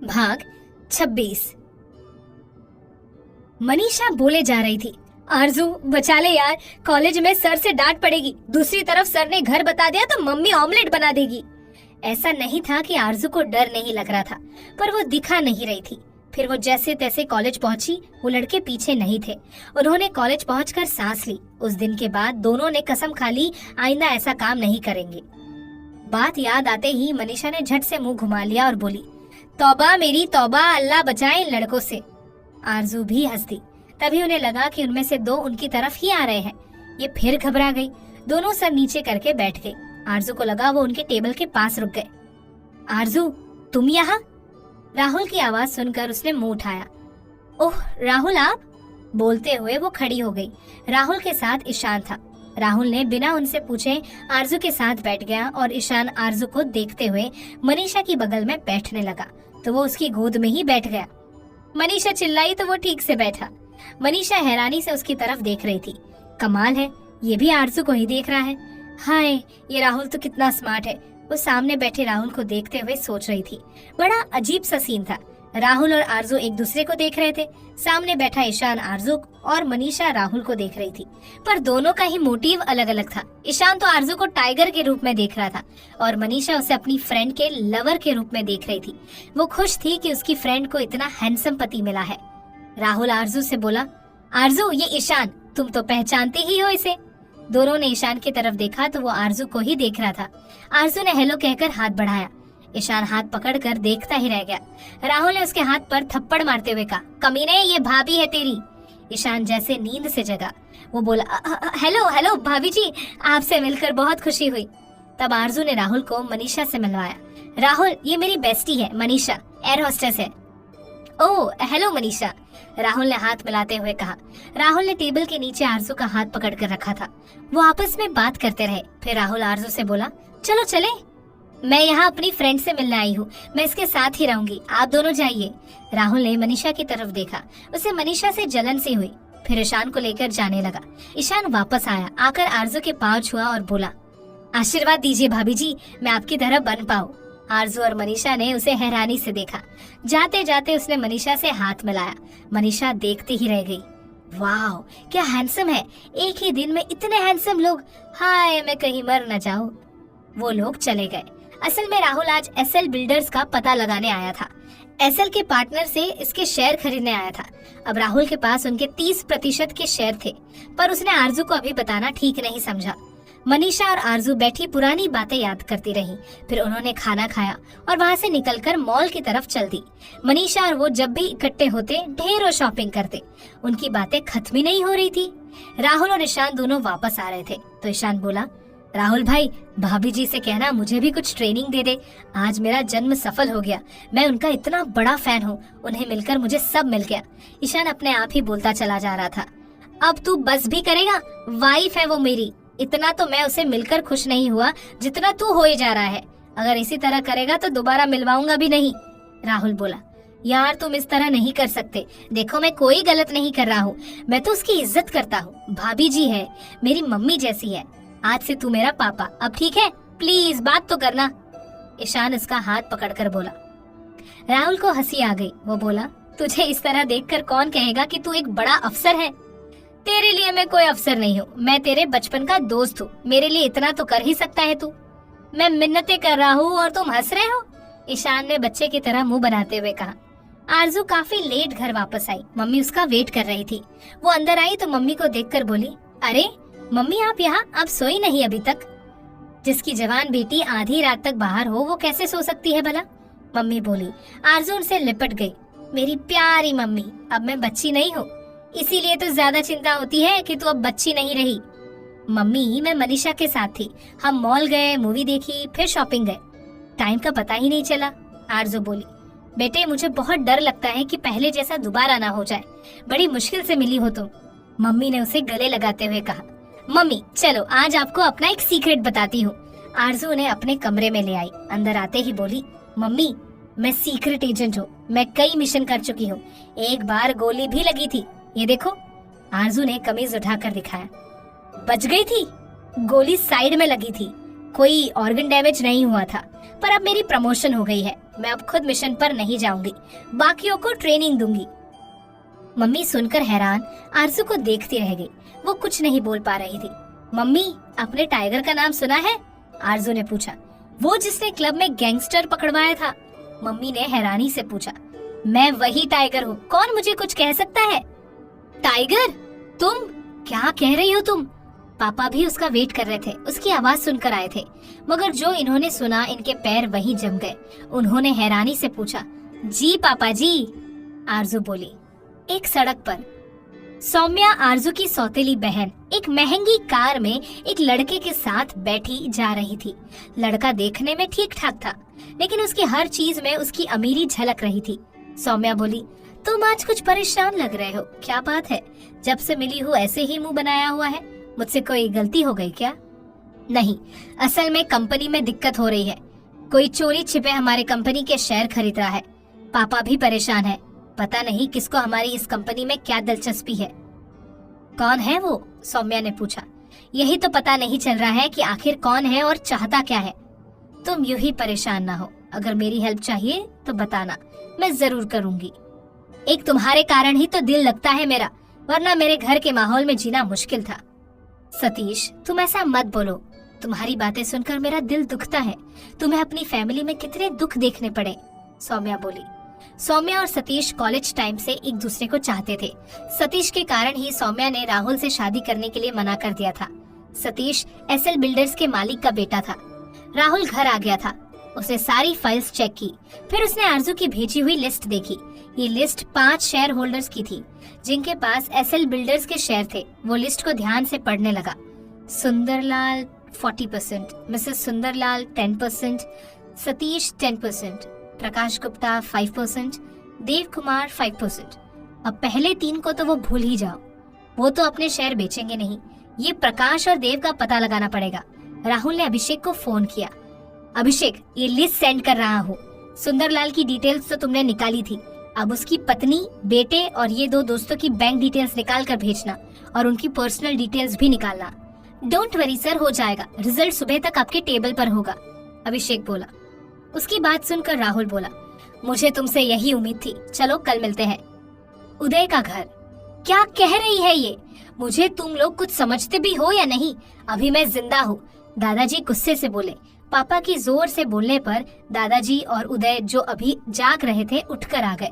भाग 26। मनीषा बोले जा रही थी, आरजू बचा ले यार, कॉलेज में सर से डांट पड़ेगी। दूसरी तरफ सर ने घर बता दिया तो मम्मी ऑमलेट बना देगी। ऐसा नहीं था कि आरजू को डर नहीं लग रहा था, पर वो दिखा नहीं रही थी। फिर वो जैसे तैसे कॉलेज पहुंची। वो लड़के पीछे नहीं थे। उन्होंने कॉलेज पहुंचकर सांस ली। उस दिन के बाद दोनों ने कसम खा ली, आइंदा ऐसा काम नहीं करेंगे। बात याद आते ही मनीषा ने झट से मुंह घुमा लिया और बोली, तौबा मेरी तौबा, अल्लाह बचाए इन लड़कों से। आरजू भी हंस दी। तभी उन्हें लगा कि उनमें से दो उनकी तरफ ही आ रहे हैं। ये फिर घबरा गई। दोनों सर नीचे करके बैठ गई। आरजू को लगा वो उनके टेबल के पास रुक गए। आरजू, तुम यहाँ? राहुल की आवाज सुनकर उसने मुंह उठाया। ओह राहुल, आप? बोलते हुए वो खड़ी हो गई। राहुल के साथ ईशान था। राहुल ने बिना उनसे पूछे आरजू के साथ बैठ गया और ईशान आरजू को देखते हुए मनीषा की बगल में बैठने लगा तो वो उसकी गोद में ही बैठ गया। मनीषा चिल्लाई तो वो ठीक से बैठा। मनीषा हैरानी से उसकी तरफ देख रही थी। कमाल है, ये भी आरजू को ही देख रहा है। हाय, ये राहुल तो कितना स्मार्ट है। वो सामने बैठे राहुल को देखते हुए सोच रही थी। बड़ा अजीब सा सीन था। राहुल और आरजू एक दूसरे को देख रहे थे। सामने बैठा ईशान आरजू और मनीषा राहुल को देख रही थी, पर दोनों का ही मोटिव अलग अलग था। ईशान तो आरजू को टाइगर के रूप में देख रहा था और मनीषा उसे अपनी फ्रेंड के लवर के रूप में देख रही थी। वो खुश थी कि उसकी फ्रेंड को इतना हैंडसम पति मिला है। राहुल आरजू से बोला, आरजू ये ईशान, तुम तो पहचानते ही हो इसे। दोनों ने ईशान की तरफ देखा तो वो आरजू को ही देख रहा था। आरजू ने हेलो कहकर हाथ बढ़ाया। ईशान हाथ पकड़कर देखता ही रह गया। राहुल ने उसके हाथ पर थप्पड़ मारते हुए कहा, कमीने, ये भाभी है तेरी। ईशान जैसे नींद से जगा। वो बोला, हेलो हेलो भाभी जी, आपसे मिलकर बहुत खुशी हुई। तब आरजू ने राहुल को मनीषा से मिलवाया। राहुल, ये मेरी बेस्टी है, मनीषा एयर होस्टेस है। ओह हेलो मनीषा, राहुल ने हाथ मिलाते हुए कहा। राहुल ने टेबल के नीचे आरजू का हाथ पकड़ कर रखा था। वो आपस में बात करते रहे। फिर राहुल आरजू से बोला, चलो चले, मैं यहाँ अपनी फ्रेंड से मिलने आई हूँ, मैं इसके साथ ही रहूंगी, आप दोनों जाइए। राहुल ने मनीषा की तरफ देखा। उसे मनीषा से जलन सी हुई। फिर ईशान को लेकर जाने लगा। ईशान वापस आया, आकर आरजू के पाँव छुआ और बोला, आशीर्वाद दीजिए भाभी जी, मैं आपकी तरह बन पाऊँ। आरजू और मनीषा ने उसे हैरानी से देखा। जाते जाते उसने मनीषा से हाथ मिलाया। मनीषा देखती ही रह गई। वाह, क्या हैंडसम है, एक ही दिन में इतने हैंडसम लोग, हाय मैं कहीं मर न जाऊं। वो लोग चले गए। असल में राहुल आज एसएल बिल्डर्स का पता लगाने आया था। एसएल के पार्टनर से इसके शेयर खरीदने आया था। अब राहुल के पास उनके 30% के शेयर थे, पर उसने आरजू को अभी बताना ठीक नहीं समझा। मनीषा और आरजू बैठी पुरानी बातें याद करती रही। फिर उन्होंने खाना खाया और वहाँ से निकलकर मॉल की तरफ चल दी। मनीषा और वो जब भी इकट्ठे होते ढेरों शॉपिंग करते। उनकी बातें खत्म ही नहीं हो रही थी। राहुल और ईशान दोनों वापस आ रहे थे तो ईशान बोला, राहुल भाई, भाभी जी से कहना मुझे भी कुछ ट्रेनिंग दे दे। आज मेरा जन्म सफल हो गया, मैं उनका इतना बड़ा फैन हूँ, उन्हें मिलकर मुझे सब मिल गया। ईशान अपने आप ही बोलता चला जा रहा था। अब तू बस भी करेगा, वाइफ है वो मेरी, इतना तो मैं उसे मिलकर खुश नहीं हुआ जितना तू हो ही जा रहा है। अगर इसी तरह करेगा तो दोबारा मिलवाऊंगा भी नहीं। राहुल बोला, यार तुम इस तरह नहीं कर सकते। देखो मैं कोई गलत नहीं कर रहा हूँ, मैं तो उसकी इज्जत करता हूँ। भाभी जी है, मेरी मम्मी जैसी है। आज से तू मेरा पापा, अब ठीक है? प्लीज बात तो करना। ईशान उसका हाथ पकड़कर बोला। राहुल को हंसी आ गई। वो बोला, तुझे इस तरह देखकर कौन कहेगा कि तू एक बड़ा अफसर है? तेरे लिए मैं कोई अफसर नहीं हूँ, मैं तेरे बचपन का दोस्त हूँ। मेरे लिए इतना तो कर ही सकता है तू। मैं मिन्नतें कर रहा हूँ और तुम हंस रहे हो? ईशान ने बच्चे की तरह मुंह बनाते हुए कहा। आरजू काफी लेट घर वापस आई। मम्मी उसका वेट कर रही थी। वो अंदर आई तो मम्मी को देखकर बोली, अरे मम्मी आप यहाँ, आप सोई नहीं अभी तक? जिसकी जवान बेटी आधी रात तक बाहर हो वो कैसे सो सकती है भला? मम्मी बोली। आरजू उनसे लिपट गई। मेरी प्यारी मम्मी, अब मैं बच्ची नहीं हूँ, इसीलिए तो ज्यादा चिंता होती है कि तू अब बच्ची नहीं रही। मम्मी मैं मनीषा के साथ थी, हम मॉल गए, मूवी देखी, फिर शॉपिंग गए, टाइम का पता ही नहीं चला। आरजू बोली, बेटे मुझे बहुत डर लगता है कि पहले जैसा दोबारा ना हो जाए, बड़ी मुश्किल से मिली हो तुम। मम्मी ने उसे गले लगाते हुए कहा। मम्मी चलो आज आपको अपना एक सीक्रेट बताती हूँ। आरजू उन्हें अपने कमरे में ले आई। अंदर आते ही बोली, मम्मी मैं सीक्रेट एजेंट हूँ, मैं कई मिशन कर चुकी हूँ, एक बार गोली भी लगी थी, ये देखो। आरजू ने कमीज उठाकर दिखाया। बच गई थी? गोली साइड में लगी थी, कोई ऑर्गन डैमेज नहीं हुआ था, पर अब मेरी प्रमोशन हो गई है। मैं अब खुद मिशन पर नहीं जाऊंगी, बाकियों को ट्रेनिंग दूंगी। मम्मी सुनकर हैरान आरजू को देखती रह गई। वो कुछ नहीं बोल पा रही थी। मम्मी, अपने टाइगर का नाम सुना है? आरजू ने पूछा। वो जिसने क्लब में गैंगस्टर पकड़वाया था, मम्मी ने हैरानी से पूछा। मैं वही टाइगर हूँ, कौन मुझे कुछ कह सकता है? टाइगर? तुम क्या कह रही हो तुम? पापा भी उसका वेट कर रहे थे, उसकी आवाज सुनकर आए थे, मगर जो इन्होंने सुना इनके पैर वहीं जम गए। उन्होंने हैरानी से पूछा, जी पापा जी। आरजू बोली। एक सड़क पर सौम्या, आरजू की सौतेली बहन, एक महंगी कार में एक लड़के के साथ बैठी जा रही थी। लड़का देखने में ठीक ठाक था, लेकिन उसकी हर चीज में उसकी अमीरी झलक रही थी। सौम्या बोली, तुम आज कुछ परेशान लग रहे हो, क्या बात है? जब से मिली हूँ ऐसे ही मुंह बनाया हुआ है, मुझसे कोई गलती हो गई क्या? नहीं, असल में कंपनी में दिक्कत हो रही है। कोई चोरी छिपे हमारे कंपनी के शेयर खरीद रहा है। पापा भी परेशान है, पता नहीं किसको हमारी इस कंपनी में क्या दिलचस्पी है। कौन है वो? सौम्या ने पूछा। यही तो पता नहीं चल रहा है कि आखिर कौन है और चाहता क्या है। तुम यूं ही परेशान ना हो, अगर मेरी हेल्प चाहिए तो बताना, मैं जरूर करूंगी। एक तुम्हारे कारण ही तो दिल लगता है मेरा, वरना मेरे घर के माहौल में जीना मुश्किल था। सतीश, तुम ऐसा मत बोलो, तुम्हारी बातें सुनकर मेरा दिल दुखता है। तुम्हें अपनी फैमिली में कितने दुख देखने पड़े। सौम्या बोली। सौम्या और सतीश कॉलेज टाइम से एक दूसरे को चाहते थे। सतीश के कारण ही सौम्या ने राहुल से शादी करने के लिए मना कर दिया था। सतीश एसएल बिल्डर्स के मालिक का बेटा था। राहुल घर आ गया था, उसने सारी फाइल्स चेक की, फिर उसने आरजू की भेजी हुई लिस्ट देखी। ये लिस्ट 5 शेयर होल्डर्स की थी, जिनके पास एसएल बिल्डर्स के शेयर थे। वो लिस्ट को ध्यान से पढ़ने लगा। सुंदरलाल 40%, मिसेस सुंदरलाल 10%, सतीश 10%, प्रकाश गुप्ता 5%, देव कुमार 5%। अब पहले 3 को तो वो भूल ही जाओ, वो तो अपने शेयर बेचेंगे नहीं। ये प्रकाश और देव का पता लगाना पड़ेगा। राहुल ने अभिषेक को फोन किया। अभिषेक, ये लिस्ट सेंड कर रहा हूँ। सुंदरलाल की डिटेल्स तो तुमने निकाली थी, अब उसकी पत्नी, बेटे और ये 2 दोस्तों की बैंक डिटेल्स निकाल कर भेजना, और उनकी पर्सनल डिटेल्स भी निकालना। डोंट वरी सर, हो जाएगा। रिजल्ट सुबह तक आपके टेबल पर होगा, अभिषेक बोला। उसकी बात सुनकर राहुल बोला, मुझे तुमसे यही उम्मीद थी, चलो कल मिलते हैं। उदय का घर? क्या कह रही है ये? मुझे तुम लोग कुछ समझते भी हो या नहीं? अभी मैं जिंदा हूँ, दादाजी गुस्से से बोले। पापा की जोर से बोलने पर दादाजी और उदय, जो अभी जाग रहे थे, उठकर आ गए।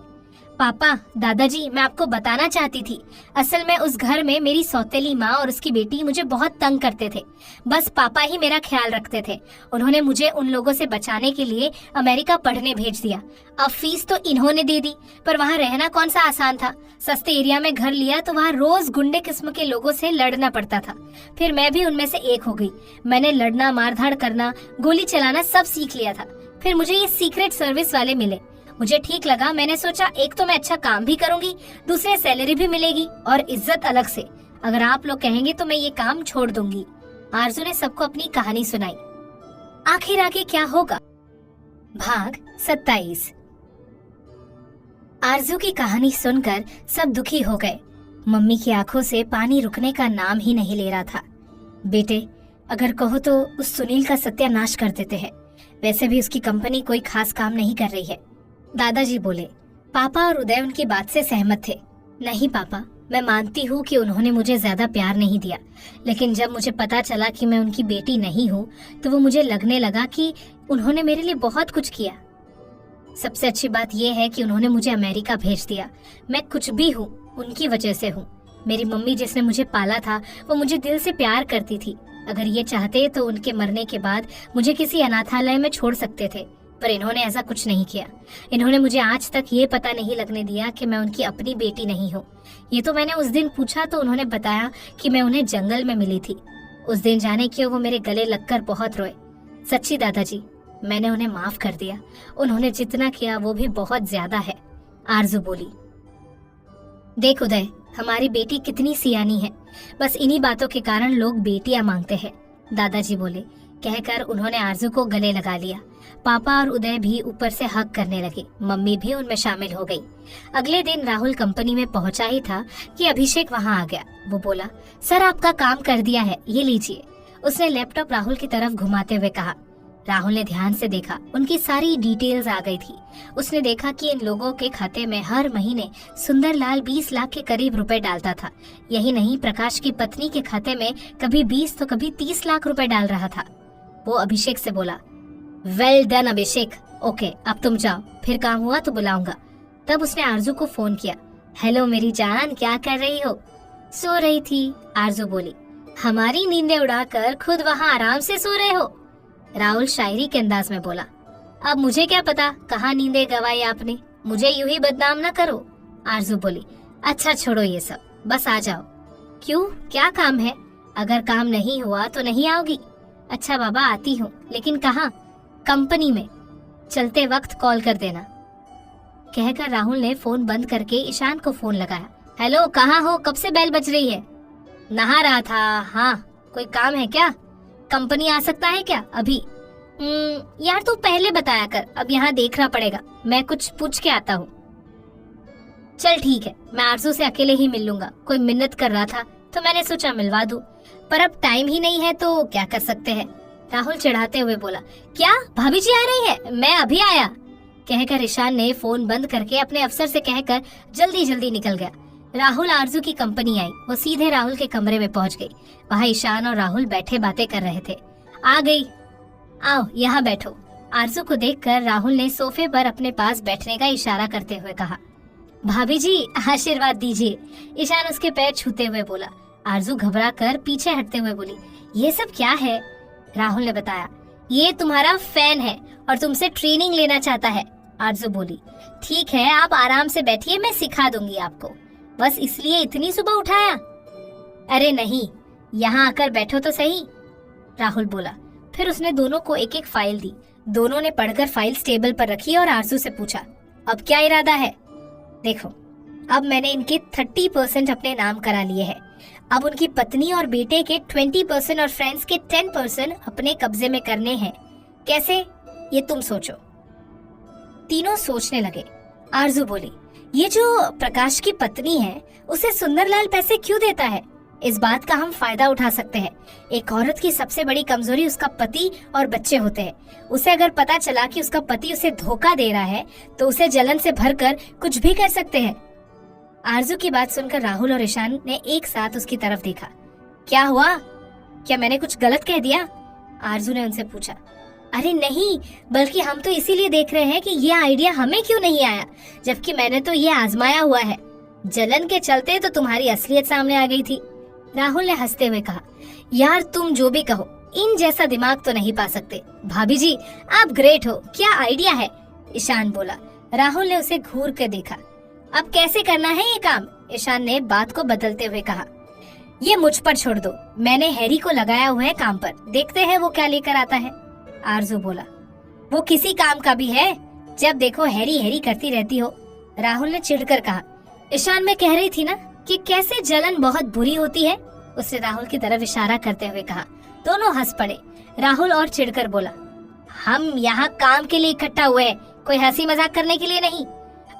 पापा, दादाजी, मैं आपको बताना चाहती थी, असल में उस घर में मेरी सौतेली माँ और उसकी बेटी मुझे बहुत तंग करते थे। बस पापा ही मेरा ख्याल रखते थे। उन्होंने मुझे उन लोगों से बचाने के लिए अमेरिका पढ़ने भेज दिया। अब फीस तो इन्होंने दे दी, पर वहाँ रहना कौन सा आसान था। सस्ते एरिया में घर लिया तो वहाँ रोज गुंडे किस्म के लोगों से लड़ना पड़ता था। फिर मैं भी उनमें से एक हो गई। मैंने लड़ना, मारधाड़ करना, गोली चलाना सब सीख लिया था। फिर मुझे ये सीक्रेट सर्विस वाले मिले। मुझे ठीक लगा। मैंने सोचा, एक तो मैं अच्छा काम भी करूंगी, दूसरे सैलरी भी मिलेगी और इज्जत अलग से। अगर आप लोग कहेंगे तो मैं ये काम छोड़ दूंगी। आरजू ने सबको अपनी कहानी सुनाई। आखिर आगे क्या होगा? भाग 27। आरजू की कहानी सुनकर सब दुखी हो गए। मम्मी की आंखों से पानी रुकने का नाम ही नहीं ले रहा था। बेटे, अगर कहो तो उस सुनील का सत्यानाश कर देते हैं। वैसे भी उसकी कंपनी कोई खास काम नहीं कर रही है, दादाजी बोले। पापा और उदय उनकी बात से सहमत थे। नहीं पापा, मैं मानती हूँ कि उन्होंने मुझे ज्यादा प्यार नहीं दिया, लेकिन जब मुझे पता चला कि मैं उनकी बेटी नहीं हूँ, तो वो मुझे लगने लगा कि उन्होंने मेरे लिए बहुत कुछ किया। सबसे अच्छी बात यह है कि उन्होंने मुझे अमेरिका भेज दिया। मैं कुछ भी हूँ उनकी वजह से हूँ। मेरी मम्मी जिसने मुझे पाला था, वो मुझे दिल से प्यार करती थी। अगर ये चाहते तो उनके मरने के बाद मुझे किसी अनाथालय में छोड़ सकते थे, पर इन्होंने ऐसा कुछ नहीं किया। इन्होंने मुझे आज तक ये पता नहीं लगने दिया कि मैं उनकी अपनी बेटी नहीं हूँ। ये तो मैंने उस दिन पूछा तो उन्होंने बताया कि मैं उन्हें जंगल में मिली थी। उस दिन जाने क्यों वो मेरे गले लगकर बहुत रोए। सच्ची दादाजी, मैंने उन्हें माफ कर दिया। उन्होंने जितना किया वो भी बहुत ज्यादा है, आरजू बोली। देख उदय, हमारी बेटी कितनी सियानी है। बस इन्हीं बातों के कारण लोग बेटियां मांगते हैं, दादाजी बोले। कहकर उन्होंने आरजू को गले लगा लिया। पापा और उदय भी ऊपर से हक करने लगे। मम्मी भी उनमें शामिल हो गई। अगले दिन राहुल कंपनी में पहुंचा ही था कि अभिषेक वहां आ गया। वो बोला, सर आपका काम कर दिया है, ये लीजिए। उसने लैपटॉप राहुल की तरफ घुमाते हुए कहा। राहुल ने ध्यान से देखा, उनकी सारी डिटेल्स आ गई थी। उसने देखा कि इन लोगों के खाते में हर महीने सुंदरलाल 20 लाख के करीब रुपए डालता था। यही नहीं, प्रकाश की पत्नी के खाते में कभी 20 तो कभी 30 लाख रुपए डाल रहा था। वो अभिषेक से बोला, वेल डन अभिषेक, ओके अब तुम जाओ, फिर काम हुआ तो बुलाऊंगा। तब उसने आरजू को फोन किया। हेलो मेरी जान, क्या कर रही हो? सो रही थी, आरजू बोली। हमारी नींदें उड़ाकर खुद वहाँ आराम से सो रहे हो? राहुल शायरी के अंदाज में बोला। अब मुझे क्या पता कहाँ नींदें गवाई आपने, मुझे यूं ही बदनाम न करो, आरजू बोली। अच्छा छोड़ो ये सब, बस आ जाओ। क्यों, क्या काम है? अगर काम नहीं हुआ तो नहीं आओगी? अच्छा बाबा आती हूँ, लेकिन कहाँ? कंपनी में, चलते वक्त कॉल कर देना। कहकर राहुल ने फोन बंद करके ईशान को फोन लगाया। हेलो, कहाँ हो? कब से बेल बज रही है? नहा रहा था। हाँ, कोई काम है क्या? कंपनी आ सकता है क्या अभी? यार तू पहले बताया कर, अब यहाँ देखना पड़ेगा, मैं कुछ पूछ के आता हूँ। चल ठीक है, मैं आरजू से अकेले ही मिल लूंगा, कोई मिन्नत कर रहा था तो मैंने सोचा मिलवा दूं, पर अब टाइम ही नहीं है तो क्या कर सकते हैं, राहुल चिढ़ाते हुए बोला। क्या भाभी जी आ रही है? मैं अभी आया, कहकर ईशान ने फोन बंद करके अपने अफसर से कहकर जल्दी जल्दी निकल गया। राहुल आरजू की कंपनी आई, वो सीधे राहुल के कमरे में पहुंच गई। वहाँ ईशान और राहुल बैठे बातें कर रहे थे। आ गई, आओ यहाँ बैठो। आरजू को देखकर राहुल ने सोफे पर अपने पास बैठने का इशारा करते हुए कहा। भाभी जी आशीर्वाद दीजिए, ईशान उसके पैर छूते हुए बोला। आरजू घबरा कर पीछे हटते हुए बोली, ये सब क्या है? राहुल ने बताया, ये तुम्हारा फैन है और तुमसे ट्रेनिंग लेना चाहता है। आरजू बोली, ठीक है आप आराम से बैठिए, मैं सिखा दूंगी आपको, बस इसलिए इतनी सुबह उठाया? अरे नहीं, यहाँ आकर बैठो तो सही, राहुल बोला। फिर उसने दोनों को एक एक फाइल दी। दोनों ने पढ़कर फाइल टेबल पर रखी और आरजू से पूछा, अब क्या इरादा है? देखो, अब मैंने इनके 30% अपने नाम करा लिए हैं। अब उनकी पत्नी और बेटे के 20% और फ्रेंड्स के 10% अपने कब्जे में करने हैं। कैसे, ये तुम सोचो। तीनों सोचने लगे। आरजू बोली, ये जो प्रकाश की पत्नी है, उसे सुंदरलाल पैसे क्यों देता है? इस बात का हम फायदा उठा सकते हैं। एक औरत की सबसे बड़ी कमजोरी उसका पति और बच्चे होते हैं। उसे अगर पता चला कि उसका पति उसे धोखा दे रहा है तो उसे जलन से भरकर कुछ भी कर सकते हैं। आरजू की बात सुनकर राहुल और ईशान ने एक साथ उसकी तरफ देखा। क्या हुआ, क्या मैंने कुछ गलत कह दिया? आरजू ने उनसे पूछा। अरे नहीं, बल्कि हम तो इसीलिए देख रहे हैं कि ये आइडिया हमें क्यों नहीं आया, जबकि मैंने तो ये आजमाया हुआ है। जलन के चलते तो तुम्हारी असलियत सामने आ गई थी, राहुल ने हंसते हुए कहा। यार तुम जो भी कहो, इन जैसा दिमाग तो नहीं पा सकते। भाभी जी आप ग्रेट हो, क्या आइडिया है, ईशान बोला। राहुल ने उसे घूर कर देखा। अब कैसे करना है ये काम? ईशान ने बात को बदलते हुए कहा। ये मुझ पर छोड़ दो, मैंने हैरी को लगाया हुआ है काम पर, देखते हैं वो क्या लेकर आता है, आरजू बोला। वो किसी काम का भी है, जब देखो हैरी हैरी करती रहती हो, राहुल ने चिढ़कर कहा। ईशान मैं कह रही थी ना कि कैसे जलन बहुत बुरी होती है, उसने राहुल की तरफ इशारा करते हुए कहा। दोनों हंस पड़े। राहुल और चिढ़कर बोला, हम यहाँ काम के लिए इकट्ठा हुए हैं, कोई हंसी मजाक करने के लिए नहीं।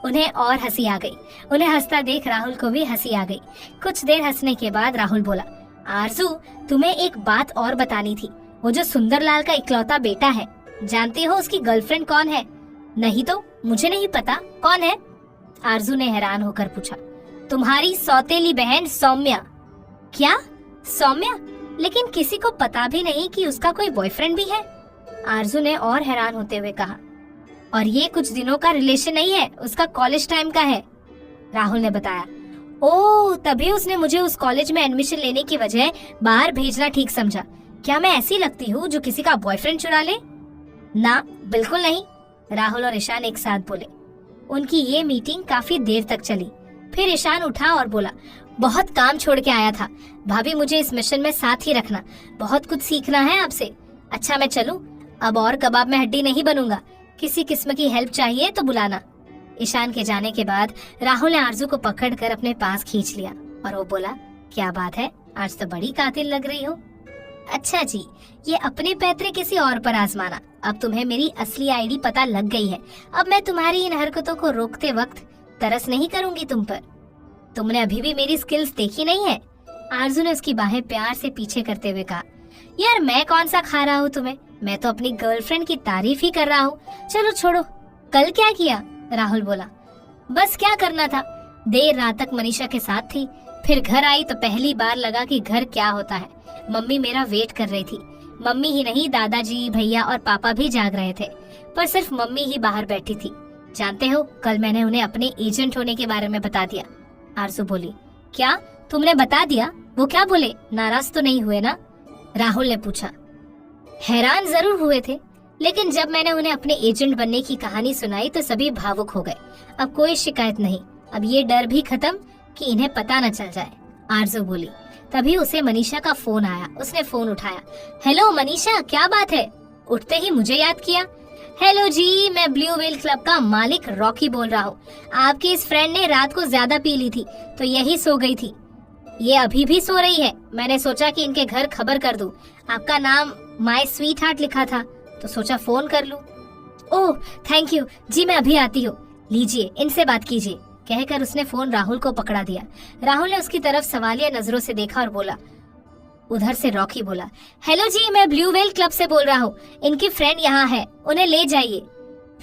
उन्हें और हंसी आ गई। उन्हें हंसता देख राहुल को भी हंसी आ गई। कुछ देर हंसने के बाद राहुल बोला, आरजू तुम्हें एक बात और बतानी थी। वो जो सुंदरलाल का इकलौता बेटा है, जानते हो उसकी गर्लफ्रेंड कौन है? नहीं तो मुझे नहीं पता, कौन है? आरजू ने हैरान होकर पूछा। तुम्हारी सौतेली बहन सौम्या। क्या सौम्या? लेकिन किसी को पता भी नहीं कि उसका कोई बॉयफ्रेंड भी है, आरजू ने और हैरान होते हुए कहा। और ये कुछ दिनों का रिलेशन नहीं है, उसका कॉलेज टाइम का है, राहुल ने बताया। ओह, तभी उसने मुझे उस कॉलेज में एडमिशन लेने की वजह बाहर भेजना ठीक समझा। क्या मैं ऐसी लगती हूँ जो किसी का बॉयफ्रेंड चुरा ले? ना बिल्कुल नहीं, राहुल और ईशान एक साथ बोले। उनकी ये मीटिंग काफी देर तक चली। फिर ईशान उठा और बोला, बहुत काम छोड़ के आया था, भाभी मुझे इस मिशन में साथ ही रखना, बहुत कुछ सीखना है आपसे। अच्छा मैं चलूं? अब और कबाब में हड्डी नहीं बनूंगा, किसी किस्म की हेल्प चाहिए तो बुलाना। ईशान के जाने के बाद राहुल ने आरजू को पकड़कर अपने पास खींच लिया और वो बोला, क्या बात है, आज तो बड़ी कातिल लग रही हो। अच्छा जी, ये अपने पैतरे किसी और पर आजमाना। अब तुम्हें मेरी असली आईडी पता लग गई है। अब मैं तुम्हारी इन हरकतों को रोकते वक्त तरस नहीं करूंगी तुम पर। तुमने अभी भी मेरी स्किल्स देखी नहीं है, आरजू ने उसकी बाहें प्यार से पीछे करते हुए कहा। यार मैं कौन सा खा रहा हूँ तुम्हें, मैं तो अपनी गर्लफ्रेंड की तारीफ ही कर रहा हूँ। चलो छोड़ो, कल क्या किया? राहुल बोला। बस क्या करना था, देर रात तक मनीषा के साथ थी, फिर घर आई तो पहली बार लगा कि घर क्या होता है। मम्मी मेरा वेट कर रही थी। मम्मी ही नहीं, दादाजी, भैया और पापा भी जाग रहे थे, पर सिर्फ मम्मी ही बाहर बैठी थी। जानते हो, कल मैंने उन्हें अपने एजेंट होने के बारे में बता दिया। आरजू बोली। क्या तुमने बता दिया? वो क्या बोले, नाराज तो नहीं हुए ना? राहुल ने पूछा। हैरान जरूर हुए थे, लेकिन जब मैंने उन्हें अपने एजेंट बनने की कहानी सुनाई तो सभी भावुक हो गए। अब कोई शिकायत नहीं, अब ये डर भी खत्म कि इन्हें पता न चल जाए, आरजू बोली। तभी उसे मनीषा का फोन आया। उसने फोन उठाया। हेलो मनीषा, क्या बात है? उठते ही मुझे याद किया। हेलो जी, मैं ब्लू व्हेल क्लब का मालिक रॉकी बोल रहा हूँ। आपकी इस फ्रेंड ने रात को ज्यादा पी ली थी तो यही सो गई थी। ये अभी भी सो रही है। मैंने सोचा कि इनके घर खबर कर दूं। आपका नाम माय स्वीट हार्ट लिखा था तो सोचा फोन कर लूं। ओह थैंक यू जी, मैं अभी आती हूँ। लीजिए, इनसे बात कीजिए, कहकर उसने फोन राहुल को पकड़ा दिया। राहुल ने उसकी तरफ सवालिया नजरों से देखा और बोला। उधर से रॉकी बोला। हेलो जी, मैं ब्लू व्हेल क्लब से बोल रहा हूँ। इनकी फ्रेंड यहाँ है, उन्हें ले जाइए।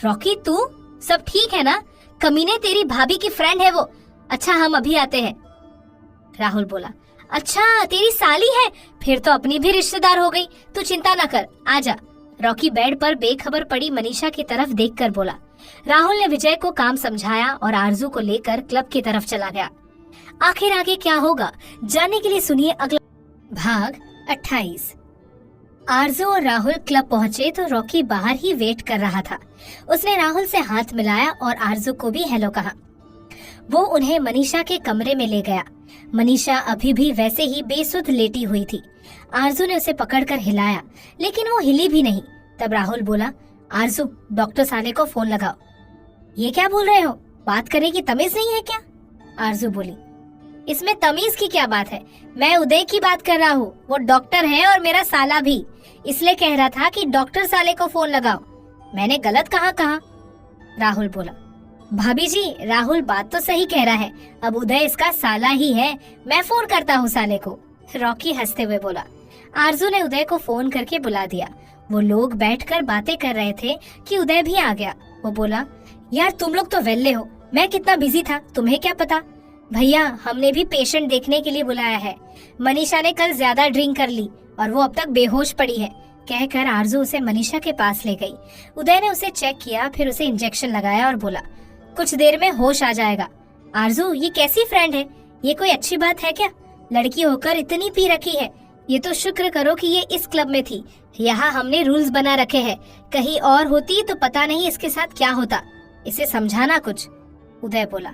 रॉकी, तू सब ठीक है ना? कमीने, तेरी भाभी की फ्रेंड है वो। अच्छा, हम अभी आते हैं, राहुल बोला। अच्छा, तेरी साली है, फिर तो अपनी भी रिश्तेदार हो गई। तू चिंता न कर, आजा। रॉकी बेड पर बेखबर पड़ी मनीषा की तरफ देखकर बोला। राहुल ने विजय को काम समझाया और आरजू को लेकर क्लब की तरफ चला गया। आखिर आगे क्या होगा, जानने के लिए सुनिए अगला भाग 28। आरजू और राहुल क्लब पहुंचे तो रॉकी बाहर ही वेट कर रहा था। उसने राहुल से हाथ मिलाया और आरजू को भी हेलो कहा। वो उन्हें मनीषा के कमरे में ले गया। मनीषा अभी भी वैसे ही बेसुध लेटी हुई थी। आरजू ने उसे पकड़कर हिलाया, लेकिन वो हिली भी नहीं। तब राहुल बोला। आरजू, डॉक्टर साले को फोन लगाओ। ये क्या बोल रहे हो, बात करने की तमीज नहीं है क्या? आरजू बोली। इसमें तमीज की क्या बात है, मैं उदय की बात कर रहा हूँ। वो डॉक्टर है और मेरा साला भी, इसलिए कह रहा था कि डॉक्टर साले को फोन लगाओ। मैंने गलत कहा? राहुल बोला। भाभी जी, राहुल बात तो सही कह रहा है, अब उदय इसका साला ही है। मैं फोन करता हूँ साले को, रॉकी हंसते हुए बोला। आरजू ने उदय को फोन करके बुला दिया। वो लोग बैठकर बातें कर रहे थे कि उदय भी आ गया। वो बोला। यार तुम लोग तो वेल्ले हो, मैं कितना बिजी था तुम्हें क्या पता। भैया, हमने भी पेशेंट देखने के लिए बुलाया है। मनीषा ने कल ज्यादा ड्रिंक कर ली और वो अब तक बेहोश पड़ी है, कहकर आरजू उसे मनीषा के पास ले गई। उदय ने उसे चेक किया, फिर उसे इंजेक्शन लगाया और बोला। कुछ देर में होश आ जाएगा। आरजू, ये कैसी फ्रेंड है? ये कोई अच्छी बात है क्या? लड़की होकर इतनी पी रखी है। ये तो शुक्र करो कि ये इस क्लब में थी। यहाँ हमने रूल्स बना रखे हैं, कहीं और होती तो पता नहीं इसके साथ क्या होता। इसे समझाना कुछ, उदय बोला।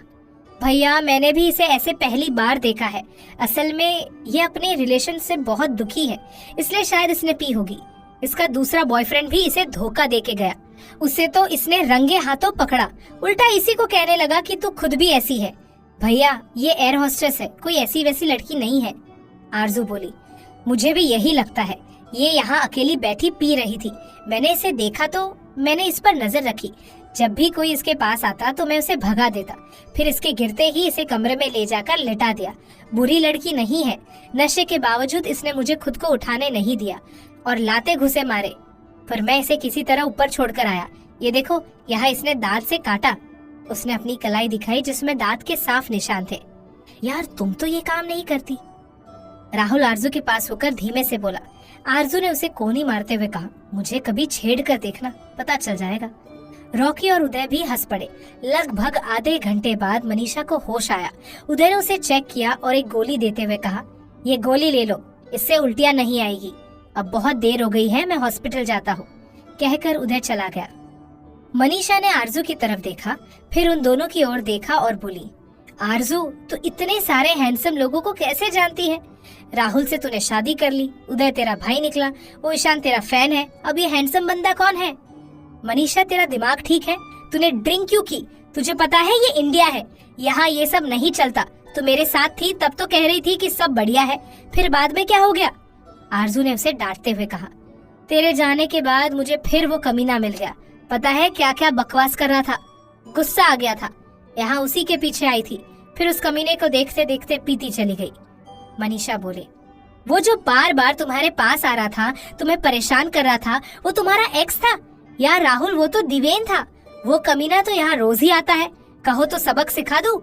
भैया, मैंने भी इसे ऐसे पहली बार देखा है। असल में ये अपने रिलेशन से बहुत दुखी है, इसलिए शायद इसने पी होगी। इसका दूसरा बॉयफ्रेंड भी इसे धोखा देके गया। उसे तो इसने रंगे हाथों पकड़ा, उल्टा इसी को कहने लगा कि तू खुद भी ऐसी है। भैया, ये एयर होस्टेस है, कोई ऐसी वैसी लड़की नहीं है। आरजू बोली। मुझे भी यही लगता है। ये यहाँ अकेली बैठी पी रही थी। मैंने इसे देखा तो मैंने इस पर नजर रखी। जब भी कोई इसके पास आता तो मैं उसे भगा देता, फिर इसके गिरते ही इसे कमरे में ले जाकर लिटा दिया। बुरी लड़की नहीं है। नशे के बावजूद इसने मुझे खुद को उठाने नहीं दिया और लाते घुसे मारे, पर मैं इसे किसी तरह ऊपर छोड़कर आया। ये देखो, यहाँ इसने दांत से काटा। उसने अपनी कलाई दिखाई जिसमें दांत के साफ निशान थे। यार तुम तो ये काम नहीं करती, राहुल आरजू के पास होकर धीमे से बोला। आरजू ने उसे कोनी मारते हुए कहा। मुझे कभी छेड़ कर देखना, पता चल जाएगा। रॉकी और उदय भी हंस पड़े। लगभग आधे घंटे बाद मनीषा को होश आया। उदय ने उसे चेक किया और एक गोली देते हुए कहा, ये गोली ले लो, इससे उल्टियां नहीं आएगी। अब बहुत देर हो गई है, मैं हॉस्पिटल जाता हूँ, कहकर उदय चला गया। मनीषा ने आरजू की तरफ देखा, फिर उन दोनों की ओर देखा और बोली, आरजू, तू इतने सारे हैंडसम लोगों को कैसे जानती है? राहुल से तूने शादी कर ली, उदय तेरा भाई निकला, वो ईशान तेरा फैन है, अब ये हैंडसम बंदा कौन है? मनीषा, तेरा दिमाग ठीक है? तूने ड्रिंक क्यों की? तुझे पता है ये इंडिया है, यहाँ ये सब नहीं चलता। तू मेरे साथ थी तब तो कह रही थी कि सब बढ़िया है, फिर बाद में क्या हो गया? आरजू ने उसे डांटते हुए कहा। तेरे जाने के बाद मुझे फिर वो कमीना मिल गया। पता है क्या क्या बकवास कर रहा था, गुस्सा आ गया था, यहाँ उसी के पीछे आई थी, फिर उस कमीने को देखते देखते पीती चली गई। मनीषा बोले। वो जो बार बार तुम्हारे पास आ रहा था, तुम्हें परेशान कर रहा था, वो तुम्हारा एक्स था? यार राहुल, वो तो दिवेन था। वो कमीना तो यहाँ रोज ही आता है। कहो तो सबक सिखा दूं?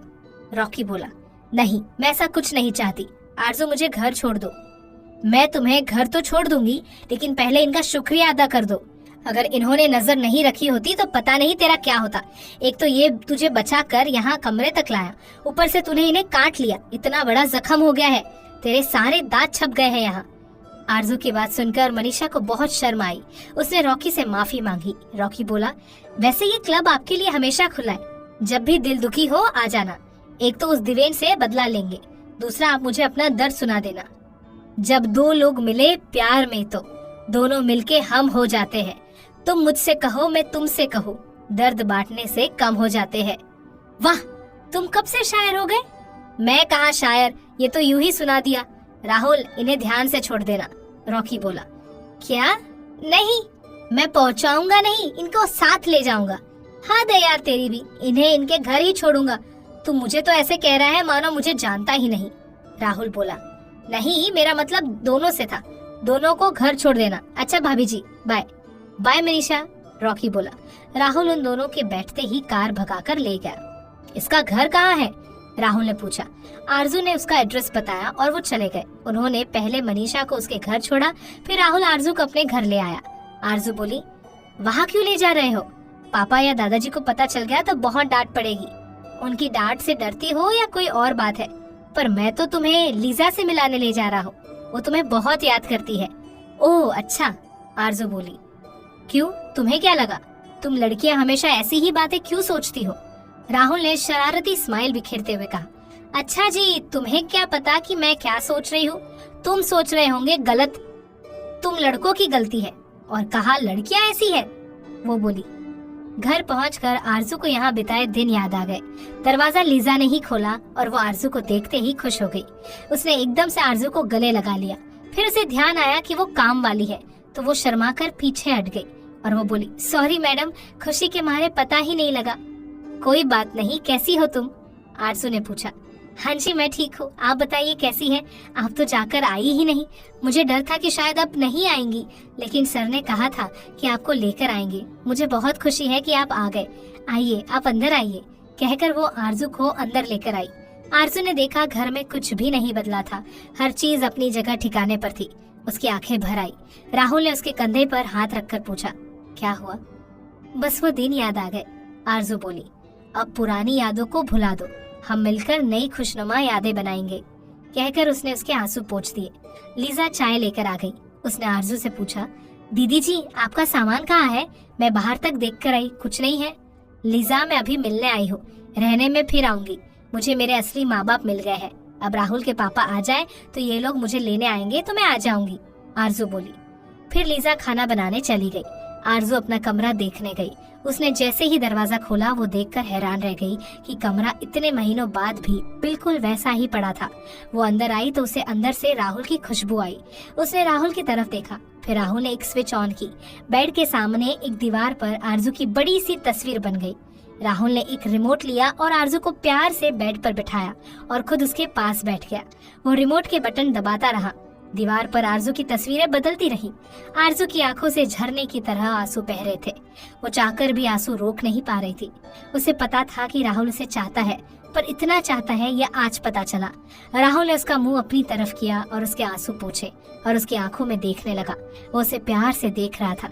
रॉकी बोला, नहीं, मैं ऐसा कुछ नहीं चाहती। आरजू, मुझे घर छोड़ दो। मैं तुम्हें घर तो छोड़ दूंगी, लेकिन पहले इनका शुक्रिया अदा कर दो। अगर इन्होंने नजर नहीं रखी होती तो पता नहीं तेरा क्या होता। एक तो ये तुझे बचा कर यहाँ कमरे तक लाया, ऊपर से तूने इन्हें काट लिया। इतना बड़ा जख्म हो गया है, तेरे सारे दांत छप गए हैं यहाँ। आरजू की बात सुनकर मनीषा को बहुत शर्म आई। उसने रॉकी से माफी मांगी। रॉकी बोला, वैसे ये क्लब आपके लिए हमेशा खुला है, जब भी दिल दुखी हो आ जाना। एक तो उस दिवेन से बदला लेंगे, दूसरा आप मुझे अपना दर्द सुना देना। जब दो लोग मिले प्यार में तो दोनों मिलके हम हो जाते हैं। तुम मुझसे कहो, मैं तुमसे कहूँ, दर्द बांटने से कम हो जाते हैं। वाह, तुम कब से शायर हो गए? मैं कहा शायर, ये तो यूं ही सुना दिया। राहुल, इन्हें ध्यान से छोड़ देना। रॉकी बोला, क्या? नहीं, मैं पहुंचाऊंगा नहीं, इनको साथ ले जाऊंगा। हाँ दे यार तेरी भी, इन्हें इनके घर ही छोड़ूंगा। तू मुझे तो ऐसे कह रहा है मानो मुझे जानता ही नहीं। राहुल बोला, नहीं, मेरा मतलब दोनों से था। दोनों को घर छोड़ देना। अच्छा भाभी जी, बाय। बाय मनीषा, रॉकी बोला। राहुल उन दोनों के बैठते ही कार भगाकर ले गया। इसका घर कहाँ है? राहुल ने पूछा। आरजू ने उसका एड्रेस बताया और वो चले गए। उन्होंने पहले मनीषा को उसके घर छोड़ा, फिर राहुल आरजू को अपने घर ले आया। आरजू बोली, वहाँ क्यों ले जा रहे हो? पापा या दादाजी को पता चल गया तो बहुत डांट पड़ेगी। उनकी डांट से डरती हो या कोई और बात है? पर मैं तो तुम्हें लीजा से मिलाने ले जा रहा हूँ, वो तुम्हें बहुत याद करती है। ओह अच्छा, आरजू बोली। क्यों, तुम्हें क्या लगा? तुम लड़कियां हमेशा ऐसी ही बातें क्यों सोचती हो? राहुल ने शरारती स्माइल बिखेरते हुए कहा। अच्छा जी, तुम्हें क्या पता कि मैं क्या सोच रही हूँ? तुम सोच रहे होंगे गलत, तुम लड़कों की गलती है। और कहा लड़कियां ऐसी है, वो बोली। घर पहुंचकर आरजू को यहाँ बिताए दिन याद आ गए। दरवाजा लीजा ने ही खोला और वो आरजू को देखते ही खुश हो गई। उसने एकदम से आरजू को गले लगा लिया। फिर उसे ध्यान आया कि वो काम वाली है, तो वो शर्माकर पीछे हट गई और वो बोली, सॉरी मैडम, खुशी के मारे पता ही नहीं लगा। कोई बात नहीं, कैसी हो तुम? आरजू ने पूछा। हाँ जी, मैं ठीक हूँ, आप बताइए कैसी हैं? आप तो जाकर आई ही नहीं। मुझे डर था कि शायद आप नहीं आएंगी, लेकिन सर ने कहा था कि आपको लेकर आएंगे। मुझे बहुत खुशी है कि आप आ गए। आइए, आप अंदर आइए, कहकर वो आरजू को अंदर लेकर आई। आरजू ने देखा घर में कुछ भी नहीं बदला था, हर चीज अपनी जगह ठिकाने पर थी। उसकी आंखें भर आई। राहुल ने उसके कंधे पर हाथ रखकर पूछा, क्या हुआ? बस वो दिन याद आ गए, आरजू बोली। अब पुरानी यादों को भुला दो, हम मिलकर नई खुशनुमा यादें बनाएंगे, कहकर उसने उसके आंसू पोंछ दिए। लीजा चाय लेकर आ गई। उसने आरजू से पूछा, दीदी जी, आपका सामान कहाँ है? मैं बाहर तक देख कर आई, कुछ नहीं है। लीजा, मैं अभी मिलने आई हूँ, रहने में फिर आऊंगी। मुझे मेरे असली माँ बाप मिल गए हैं। अब राहुल के पापा आ जाए तो ये लोग मुझे लेने आएंगे तो मैं आ जाऊंगी, आरजू बोली। फिर लीजा खाना बनाने चली गई। आरजू अपना कमरा देखने गई। उसने जैसे ही दरवाजा खोला, वो देखकर हैरान रह गई कि कमरा इतने महीनों बाद भी बिल्कुल वैसा ही पड़ा था। वो अंदर आई तो उसे अंदर से राहुल की खुशबू आई। उसने राहुल की तरफ देखा, फिर राहुल ने एक स्विच ऑन की। बेड के सामने एक दीवार पर आरजू की बड़ी सी तस्वीर बन गई। राहुल ने एक रिमोट लिया और आरजू को प्यार से बेड पर बिठाया और खुद उसके पास बैठ गया। वो रिमोट के बटन दबाता रहा। दीवार पर आरजू की तस्वीरें बदलती रही। आरजू की आंखों से झरने की तरह आंसू बह रहे थे। वो चाहकर भी आंसू रोक नहीं पा रही थी। उसे पता था कि राहुल उसे चाहता है, पर इतना चाहता है यह आज पता चला। राहुल ने उसका मुंह अपनी तरफ किया और उसके आंसू पोंछे और उसकी आंखों में देखने लगा। वो उसे प्यार से देख रहा था।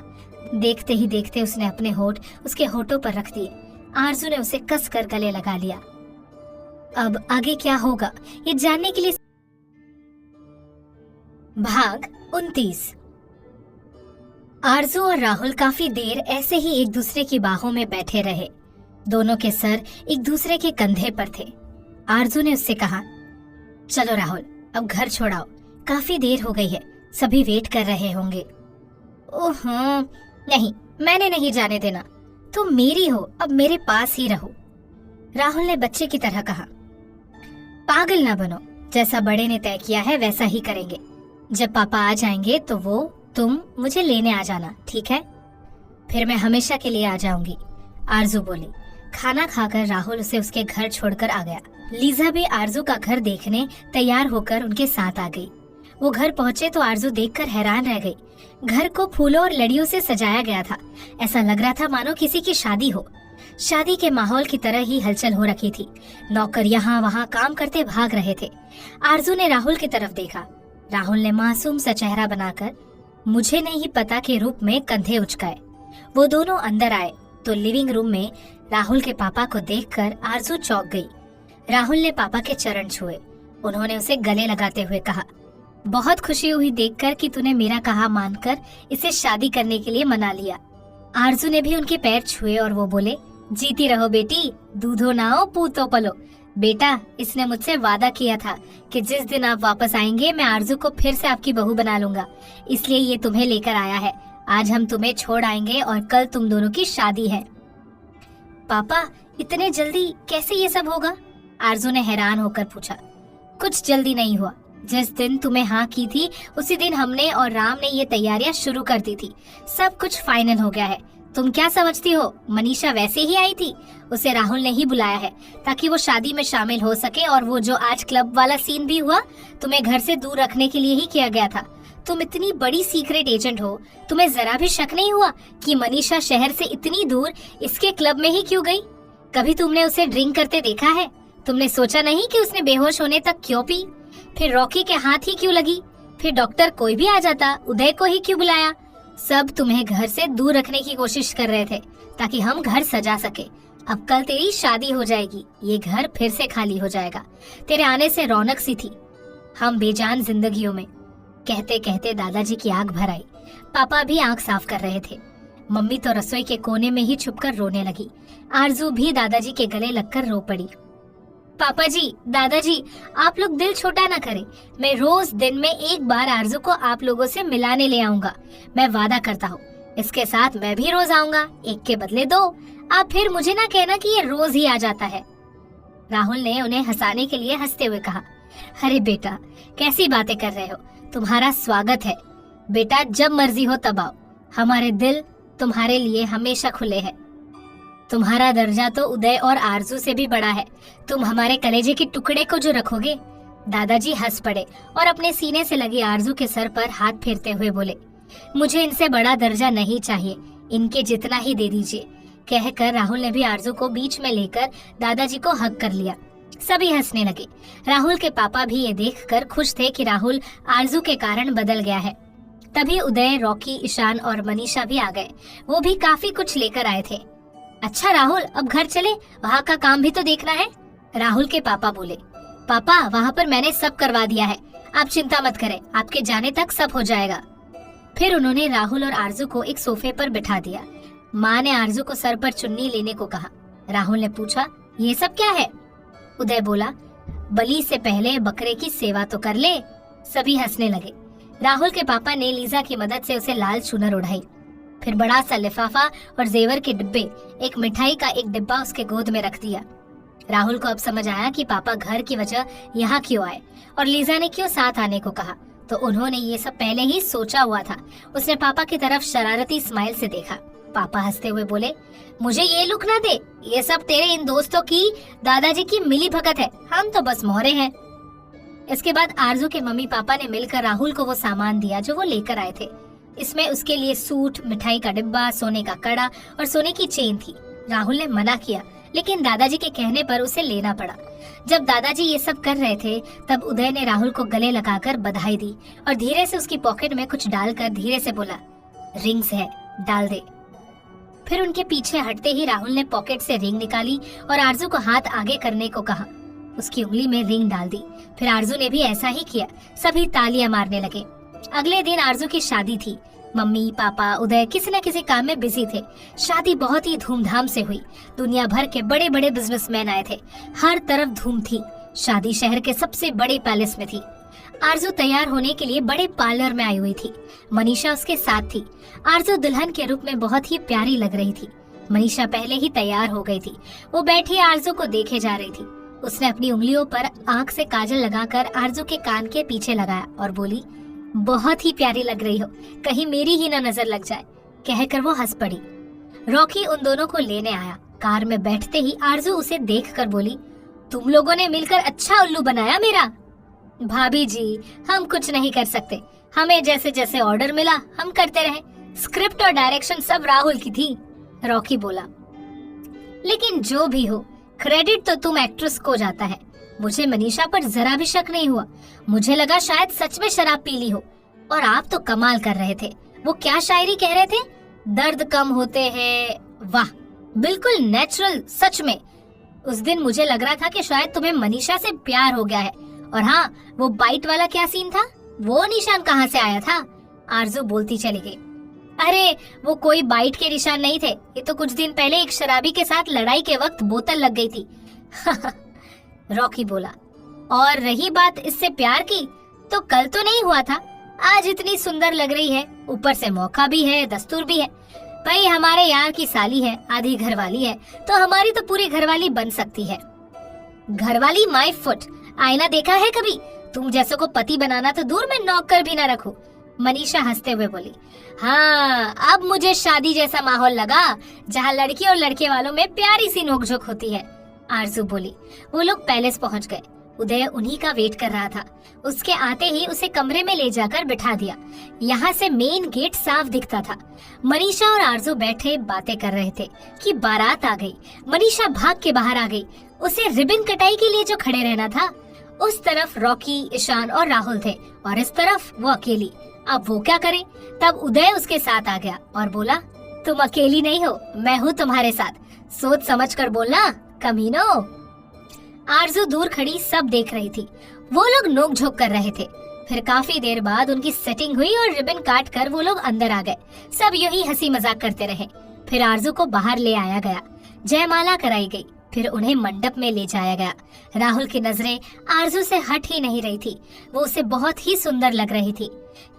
देखते ही देखते उसने अपने होठ उसके होठों पर रख दिए। आरजू ने उसे कस कर गले लगा लिया। अब आगे क्या होगा, ये जानने के लिए भाग 29। आरजू और राहुल काफी देर ऐसे ही एक दूसरे की बाहों में बैठे रहे। दोनों के सर एक दूसरे के कंधे पर थे। आरजू ने उससे कहा, चलो राहुल, अब घर छोड़ाओ, काफी देर हो गई है, सभी वेट कर रहे होंगे। ओह नहीं, मैंने नहीं जाने देना, तुम मेरी हो, अब मेरे पास ही रहो, राहुल ने बच्चे की तरह कहा। पागल ना बनो, जैसा बड़े ने तय किया है वैसा ही करेंगे। जब पापा आ जाएंगे तो तुम मुझे लेने आ जाना, ठीक है? फिर मैं हमेशा के लिए आ जाऊंगी, आरजू बोली। खाना खाकर राहुल उसे उसके घर छोड़कर आ गया। लीजा भी आरजू का घर देखने तैयार होकर उनके साथ आ गई। वो घर पहुंचे तो आरजू देखकर हैरान रह गई। घर को फूलों और लड़ियों से सजाया गया था। ऐसा लग रहा था मानो किसी की शादी हो। शादी के माहौल की तरह ही हलचल हो रखी थी। नौकर यहाँ वहाँ काम करते भाग रहे थे। आरजू ने राहुल की तरफ देखा। राहुल ने मासूम सा चेहरा बनाकर मुझे नहीं पता के रूप में कंधे उचकाए। वो दोनों अंदर आए तो लिविंग रूम में राहुल के पापा को देखकर आरजू चौंक गई। राहुल ने पापा के चरण छुए। उन्होंने उसे गले लगाते हुए कहा, बहुत खुशी हुई देखकर कि तूने मेरा कहा मानकर इसे शादी करने के लिए मना लिया। आरजू ने भी उनके पैर छुए और वो बोले, जीती रहो बेटी, दूधो नाओ पूतो पलो। बेटा, इसने मुझसे वादा किया था कि जिस दिन आप वापस आएंगे मैं आरजू को फिर से आपकी बहू बना लूंगा, इसलिए ये तुम्हें लेकर आया है। आज हम तुम्हें छोड़ आएंगे और कल तुम दोनों की शादी है। पापा, इतने जल्दी कैसे ये सब होगा? आरजू ने हैरान होकर पूछा। कुछ जल्दी नहीं हुआ। जिस दिन तुम्हें हाँ की थी उसी दिन हमने और राम ने ये तैयारियां शुरू कर दी थी। सब कुछ फाइनल हो गया है। तुम क्या समझती हो मनीषा वैसे ही आई थी? उसे राहुल ने ही बुलाया है ताकि वो शादी में शामिल हो सके, और वो जो आज क्लब वाला सीन भी हुआ तुम्हें घर से दूर रखने के लिए ही किया गया था। तुम इतनी बड़ी सीक्रेट एजेंट हो, तुम्हें जरा भी शक नहीं हुआ कि मनीषा शहर से इतनी दूर इसके क्लब में ही क्यों गई? कभी तुमने उसे ड्रिंक करते देखा है? तुमने सोचा नहीं कि उसने बेहोश होने तक क्यों पी? फिर रॉकी के हाथ ही क्यों लगी? फिर डॉक्टर कोई भी आ जाता, उदय को ही क्यों बुलाया? सब तुम्हें घर से दूर रखने की कोशिश कर रहे थे ताकि हम घर सजा सके। अब कल तेरी शादी हो जाएगी, ये घर फिर से खाली हो जाएगा। तेरे आने से रौनक सी थी हम बेजान जिंदगियों में। कहते कहते दादाजी की आंख भर आई। पापा भी आंख साफ कर रहे थे। मम्मी तो रसोई के कोने में ही छुपकर रोने लगी। आरजू भी दादाजी के गले लगकर रो पड़ी। पापा जी, दादाजी, आप लोग दिल छोटा ना करें। मैं रोज दिन में एक बार आरजू को आप लोगों से मिलाने ले आऊंगा, मैं वादा करता हूँ। इसके साथ मैं भी रोज आऊंगा, एक के बदले दो। आप फिर मुझे ना कहना कि ये रोज ही आ जाता है। राहुल ने उन्हें हंसाने के लिए हंसते हुए कहा, अरे बेटा, कैसी बातें कर रहे हो? तुम्हारा स्वागत है बेटा, जब मर्जी हो तब आओ। हमारे दिल तुम्हारे लिए हमेशा खुले हैं। तुम्हारा दर्जा तो उदय और आरजू से भी बड़ा है। तुम हमारे कलेजे के टुकड़े को जो रखोगे। दादाजी हंस पड़े और अपने सीने से लगी आरजू के सर पर हाथ फेरते हुए बोले, मुझे इनसे बड़ा दर्जा नहीं चाहिए, इनके जितना ही दे दीजिए। कहकर राहुल ने भी आरजू को बीच में लेकर दादाजी को हग कर लिया। सभी हंसने लगे। राहुल के पापा भी ये देखकर खुश थे कि राहुल आरजू के कारण बदल गया है। तभी उदय, रॉकी, ईशान और मनीषा भी आ गए। वो भी काफी कुछ लेकर आए थे। अच्छा राहुल, अब घर चले, वहाँ का काम भी तो देखना है। राहुल के पापा बोले, पापा, वहाँ पर मैंने सब करवा दिया है, आप चिंता मत करें, आपके जाने तक सब हो जाएगा। फिर उन्होंने राहुल और आरजू को एक सोफे पर बिठा दिया। माँ ने आरजू को सर पर चुन्नी लेने को कहा। राहुल ने पूछा, ये सब क्या है? उदय बोला, बलि से पहले बकरे की सेवा तो कर ले। सभी हंसने लगे। राहुल के पापा ने लीजा की मदद से उसे लाल चुनर उड़ाई। फिर बड़ा सा लिफाफा और जेवर के डिब्बे, एक मिठाई का एक डिब्बा उसके गोद में रख दिया। राहुल को अब समझ आया कि पापा घर की वजह यहाँ क्यों आए और लीजा ने क्यों साथ आने को कहा। तो उन्होंने ये सब पहले ही सोचा हुआ था। उसने पापा की तरफ शरारती स्माइल से देखा। पापा हंसते हुए बोले, मुझे ये लुक ना दे, ये सब तेरे इन दोस्तों की दादाजी की मिली भगत है, हम तो बस मोहरे हैं। इसके बाद आरजू के मम्मी पापा ने मिलकर राहुल को वो सामान दिया जो वो लेकर आए थे। इसमें उसके लिए सूट, मिठाई का डिब्बा, सोने का कड़ा और सोने की चेन थी। राहुल ने मना किया, लेकिन दादाजी के कहने पर उसे लेना पड़ा। जब दादाजी ये सब कर रहे थे तब उदय ने राहुल को गले लगाकर बधाई दी और धीरे से उसकी पॉकेट में कुछ डालकर धीरे से बोला, रिंग्स है, डाल दे। फिर उनके पीछे हटते ही राहुल ने पॉकेट से रिंग निकाली और आरजू को हाथ आगे करने को कहा। उसकी उंगली में रिंग डाल दी। फिर आरजू ने भी ऐसा ही किया। सभी तालियां मारने लगे। अगले दिन आरजू की शादी थी। मम्मी, पापा, उदय किसी न किसी काम में बिजी थे। शादी बहुत ही धूमधाम से हुई। दुनिया भर के बड़े बड़े बिजनेसमैन आए थे। हर तरफ धूम थी। शादी शहर के सबसे बड़े पैलेस में थी। आरजू तैयार होने के लिए बड़े पार्लर में आई हुई थी। मनीषा उसके साथ थी। आरजू दुल्हन के रूप में बहुत ही प्यारी लग रही थी। मनीषा पहले ही तैयार हो गई थी। वो बैठी आरजू को देखे जा रही थी। उसने अपनी उंगलियों पर आंख से काजल लगाकर आरजू के कान के पीछे लगाया और बोली, बहुत ही प्यारी लग रही हो, कहीं मेरी ही ना नजर लग जाए। कहकर वो हंस पड़ी। रॉकी उन दोनों को लेने आया। कार में बैठते ही आरजू उसे देखकर बोली, तुम लोगों ने मिलकर अच्छा उल्लू बनाया मेरा। भाभी जी, हम कुछ नहीं कर सकते। हमें जैसे जैसे ऑर्डर मिला हम करते रहे। स्क्रिप्ट और डायरेक्शन सब राहुल की थी, रॉकी बोला। लेकिन जो भी हो, क्रेडिट तो तुम एक्ट्रेस को जाता है। मुझे मनीषा पर जरा भी शक नहीं हुआ। मुझे लगा शायद सच में शराब पी ली हो। और आप तो कमाल कर रहे थे। वो क्या शायरी कह रहे थे? दर्द कम होते हैं। वाह, बिल्कुल नेचुरल। सच में उस दिन मुझे लग रहा था कि शायद तुम्हें मनीषा से प्यार हो गया है। और हाँ, वो बाइट वाला क्या सीन था? वो निशान कहाँ से आया था? आरजू बोलती चली गई। अरे वो कोई बाइट के निशान नहीं थे। ये तो कुछ दिन पहले एक शराबी के साथ लड़ाई के वक्त बोतल लग गई थी। रॉकी बोला। और रही बात इससे प्यार की, तो कल तो नहीं हुआ था। आज इतनी सुंदर लग रही है, ऊपर से मौका भी है, दस्तूर भी है। भाई हमारे यहाँ की साली है, आधी घरवाली है, तो हमारी तो पूरी घरवाली बन सकती है। घरवाली माय फुट। आईना देखा है कभी? तुम जैसों को पति बनाना तो दूर, मैं नौकर भी ना रखूं। मनीषा हंसते हुए बोली। हाँ, अब मुझे शादी जैसा माहौल लगा, जहाँ लड़की और लड़के वालों में प्यारी सी नोकझोंक होती है, आरजू बोली। वो लोग पैलेस पहुँच गए। उदय उन्हीं का वेट कर रहा था। उसके आते ही उसे कमरे में ले जाकर बिठा दिया। यहाँ से मेन गेट साफ दिखता था। मनीषा और आरजू बैठे बातें कर रहे थे कि बारात आ गई। मनीषा भाग के बाहर आ गई। उसे रिबन कटाई के लिए जो खड़े रहना था, उस तरफ रॉकी, ईशान और राहुल थे, और इस तरफ वो अकेली। अब वो क्या करे? तब उदय उसके साथ आ गया और बोला, तुम अकेली नहीं हो, मैं हूँ तुम्हारे साथ। सोच समझ कर बोलना, कमीनो। आरजू दूर खड़ी सब देख रही थी। वो लोग नोक-झोंक कर रहे थे। फिर काफी देर बाद उनकी सेटिंग हुई और रिबन काट कर वो लोग अंदर आ गए। सब यूं हंसी मजाक करते रहे। फिर आरजू को बाहर ले आया गया। जयमाला कराई गई। फिर उन्हें मंडप में ले जाया गया। राहुल की नजरें आरजू से हट ही नहीं रही थी। वो उसे बहुत ही सुंदर लग रही थी।